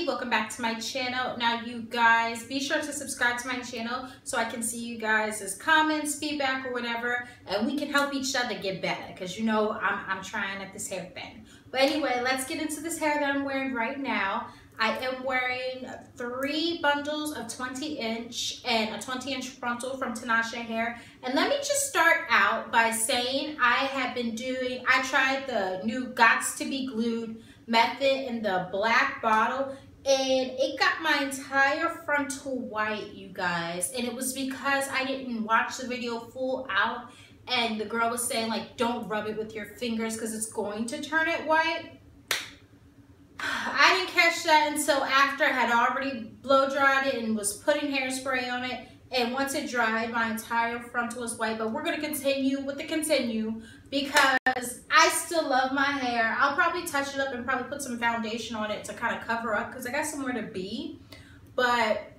Welcome back to my channel. Now you guys, be sure to subscribe to my channel so I can see you guys' comments, feedback, or whatever, and we can help each other get better, because you know I'm trying at this hair thing. But anyway, let's get into this hair that I'm wearing right now. I am wearing 3 bundles of 20-inch and a 20-inch frontal from Tinashe hair. And let me just start out by saying I tried the new GOTS2B Glue method in the black bottle, and it got my entire frontal white, you guys. And it was because I didn't watch the video full out, and the girl was saying, like, don't rub it with your fingers because it's going to turn it white. I didn't catch that until after I had already blow dried it and was putting hairspray on it. And once it dried, my entire frontal was white. But we're going to continue with the because I still love my hair. I'll probably touch it up and probably put some foundation on it to kind of cover up because I got somewhere to be. But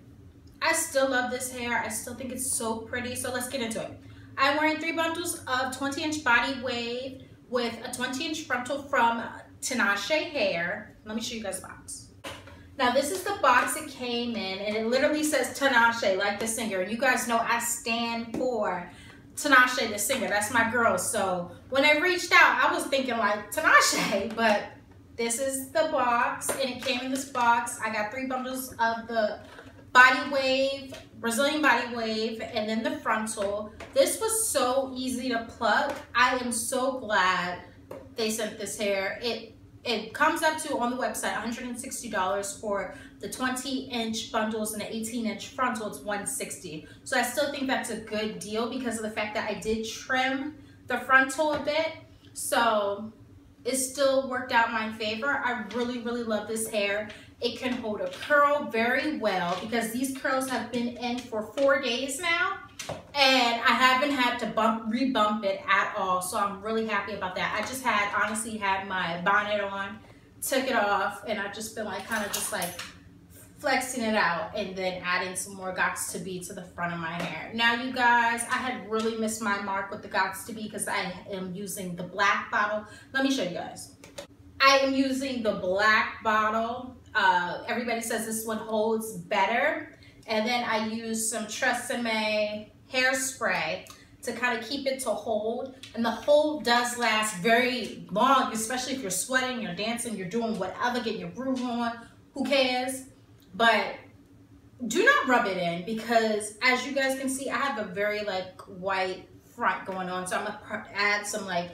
I still love this hair. I still think it's so pretty. So let's get into it. I'm wearing 3 bundles of 20-inch body wave with a 20-inch frontal from Tinashe hair. Let me show you guys the box. Now this is the box it came in, and it literally says Tinashe, like the singer. And you guys know I stand for Tinashe the singer. That's my girl. So when I reached out, I was thinking like Tinashe, but this is the box, and it came in this box. I got 3 bundles of the body wave, Brazilian body wave, and then the frontal. This was so easy to plug. I am so glad they sent this hair. It comes up to, on the website, $160 for the 20-inch bundles, and the 18-inch frontal, it's $160. So I still think that's a good deal because of the fact that I did trim the frontal a bit. So it still worked out in my favor. I really, really love this hair. It can hold a curl very well because these curls have been in for 4 days now. And I haven't had to re-bump it at all, so I'm really happy about that. I just honestly had my bonnet on, took it off, and I've just been like kind of just like flexing it out and then adding some more GOTS2B to the front of my hair. Now you guys, I had really missed my mark with the GOTS2B because I am using the black bottle. Let me show you guys. I am using the black bottle. Everybody says this one holds better. And then I use some Tresemme hairspray to kind of keep it to hold. And the hold does last very long, especially if you're sweating, you're dancing, you're doing whatever, getting your groove on, who cares? But do not rub it in because as you guys can see, I have a very like white front going on. So I'm gonna add some like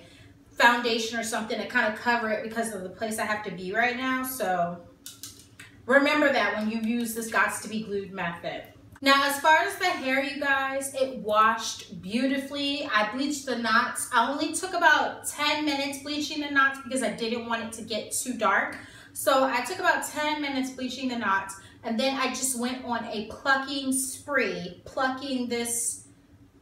foundation or something to kind of cover it because of the place I have to be right now. So remember that when you use this GOTS2B glued method. Now, as far as the hair, you guys, it washed beautifully. I bleached the knots. I only took about 10 minutes bleaching the knots because I didn't want it to get too dark. So I took about 10 minutes bleaching the knots, and then I just went on a plucking spree, plucking this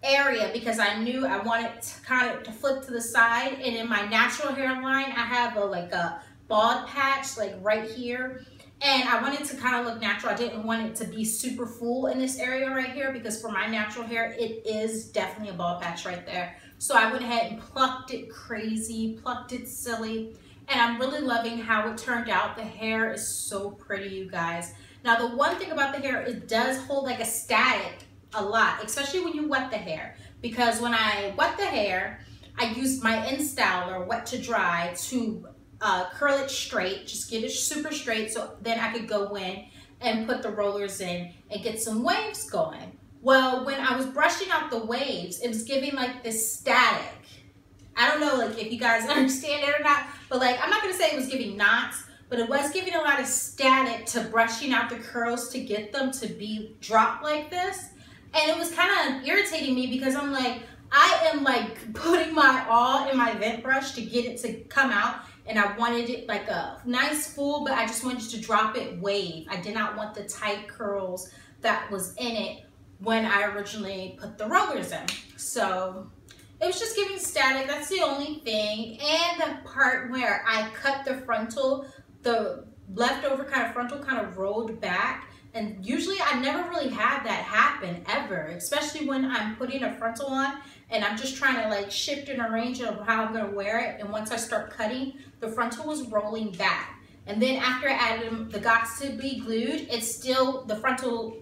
area because I knew I wanted to kind of to flip to the side. And in my natural hairline, I have like a bald patch like right here. And I wanted to kind of look natural. I didn't want it to be super full in this area right here because for my natural hair, it is definitely a bald patch right there. So I went ahead and plucked it crazy, plucked it silly. And I'm really loving how it turned out. The hair is so pretty, you guys. Now, the one thing about the hair, it does hold like a static a lot, especially when you wet the hair. Because when I wet the hair, I used my InStyler wet to dry to curl it straight, just get it super straight so then I could go in and put the rollers in and get some waves going. Well, when I was brushing out the waves, it was giving like this static. I don't know like if you guys understand it or not, but like I'm not gonna say it was giving knots, but it was giving a lot of static to brushing out the curls to get them to be dropped like this. And it was kind of irritating me because I'm like, I am like putting my all in my vent brush to get it to come out, and I wanted it like a nice full, but I just wanted to drop it wave. I did not want the tight curls that was in it when I originally put the rollers in. So it was just giving static. That's the only thing. And the part where I cut the frontal, the leftover kind of frontal kind of rolled back. And usually I never really had that happen ever, especially when I'm putting a frontal on and I'm just trying to like shift and arrange it of how I'm gonna wear it. And once I start cutting, the frontal was rolling back. And then after I added the GOTS2B glued, it's still, the frontal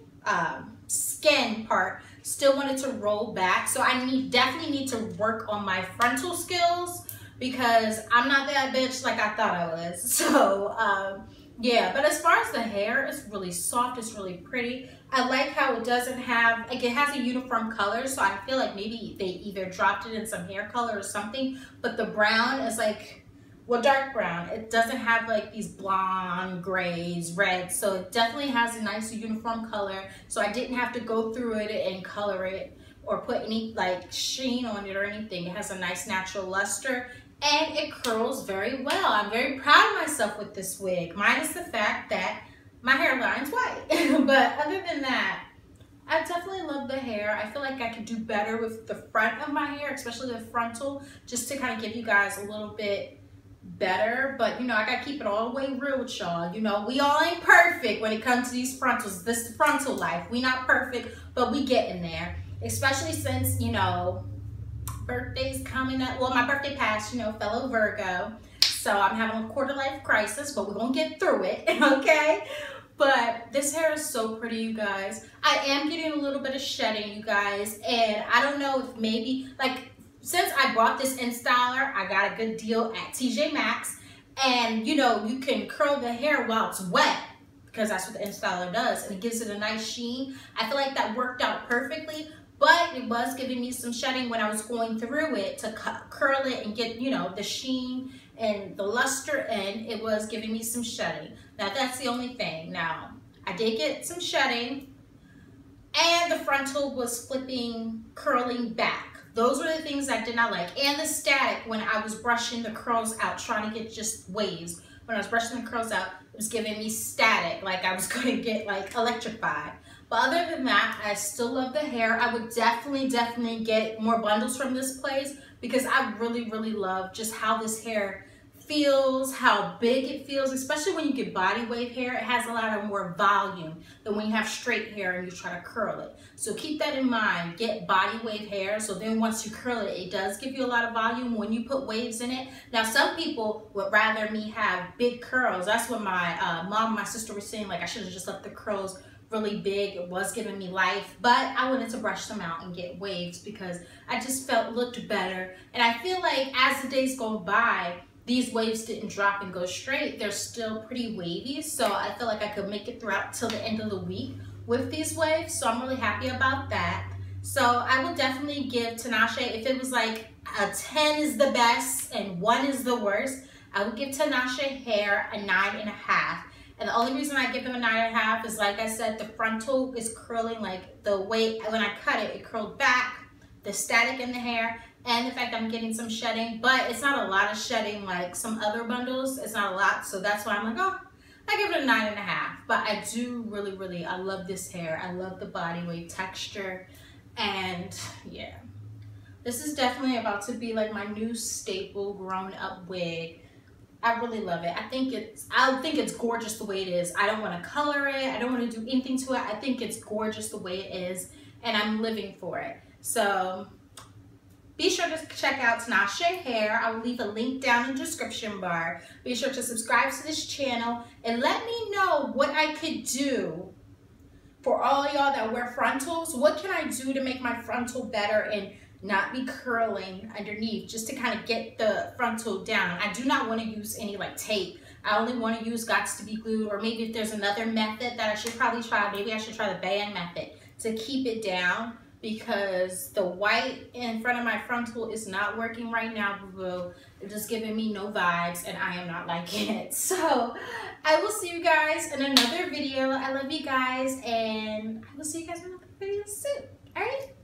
skin part still wanted to roll back. So I definitely need to work on my frontal skills because I'm not that bitch like I thought I was. So yeah, but as far as the hair, it's really soft, it's really pretty. I like how it doesn't have, like it has a uniform color, so I feel like maybe they either dropped it in some hair color or something, but the brown is like, well, dark brown. It doesn't have like these blonde, grays, reds, so it definitely has a nice uniform color, so I didn't have to go through it and color it or put any like sheen on it or anything. It has a nice natural luster. And it curls very well. I'm very proud of myself with this wig, minus the fact that my hairline's white. But other than that, I definitely love the hair. I feel like I could do better with the front of my hair, especially the frontal, just to kind of give you guys a little bit better. But you know, I gotta keep it all the way real with y'all. You know, we all ain't perfect when it comes to these frontals. This is the frontal life. We not perfect, but we getting there. Especially since, you know, birthday's coming up. Well, my birthday passed, you know, fellow Virgo. So I'm having a quarter life crisis, but we're gonna get through it, okay? But this hair is so pretty, you guys. I am getting a little bit of shedding, you guys. And I don't know if maybe, like, since I bought this InStyler, I got a good deal at TJ Maxx. And, you know, you can curl the hair while it's wet, because that's what the InStyler does. And it gives it a nice sheen. I feel like that worked out perfectly. But it was giving me some shedding when I was going through it to curl it and get, you know, the sheen and the luster in. It was giving me some shedding. Now, that's the only thing. Now, I did get some shedding, and the frontal was flipping, curling back. Those were the things I did not like. And the static when I was brushing the curls out, trying to get just waves. When I was brushing the curls out, it was giving me static, like I was going to get, like, electrified. But other than that, I still love the hair. I would definitely get more bundles from this place because I really love just how this hair feels, how big it feels, especially when you get body wave hair. It has a lot of more volume than when you have straight hair and you try to curl it. So keep that in mind. Get body wave hair, so then once you curl it, it does give you a lot of volume when you put waves in it. Now, some people would rather me have big curls. That's what my mom and my sister were saying, like I should have just left the curls really big. It was giving me life, but I wanted to brush them out and get waves because I just felt looked better. And I feel like as the days go by, these waves didn't drop and go straight. They're still pretty wavy, so I feel like I could make it throughout till the end of the week with these waves, so I'm really happy about that. So I will definitely give Tinashe, if it was like a 10 is the best and 1 is the worst, I would give Tinashe hair a 9.5. And the only reason I give them a 9.5 is, like I said, the frontal is curling, like the way when I cut it, it curled back, the static in the hair, and the fact that I'm getting some shedding. But it's not a lot of shedding like some other bundles. It's not a lot, so that's why I'm like, oh, I give it a 9.5. But I do really, I love this hair. I love the body wave texture, and yeah, this is definitely about to be like my new staple grown up wig. I really love it. I think it's gorgeous the way it is. I don't want to color it. I don't want to do anything to it. I think it's gorgeous the way it is, and I'm living for it. So be sure to check out Tinashe hair. I will leave a link down in the description bar. Be sure to subscribe to this channel and let me know what I could do for all y'all that wear frontals. What can I do to make my frontal better and not be curling underneath, just to kind of get the frontal down? I do not want to use any like tape. I only want to use GOTS2B glue, or maybe if there's another method that I should probably try, maybe I should try the band method to keep it down, because the white in front of my frontal is not working right now, boo-boo. It's just giving me no vibes, and I am not liking it. So I will see you guys in another video. I love you guys, and I will see you guys in another video soon. All right?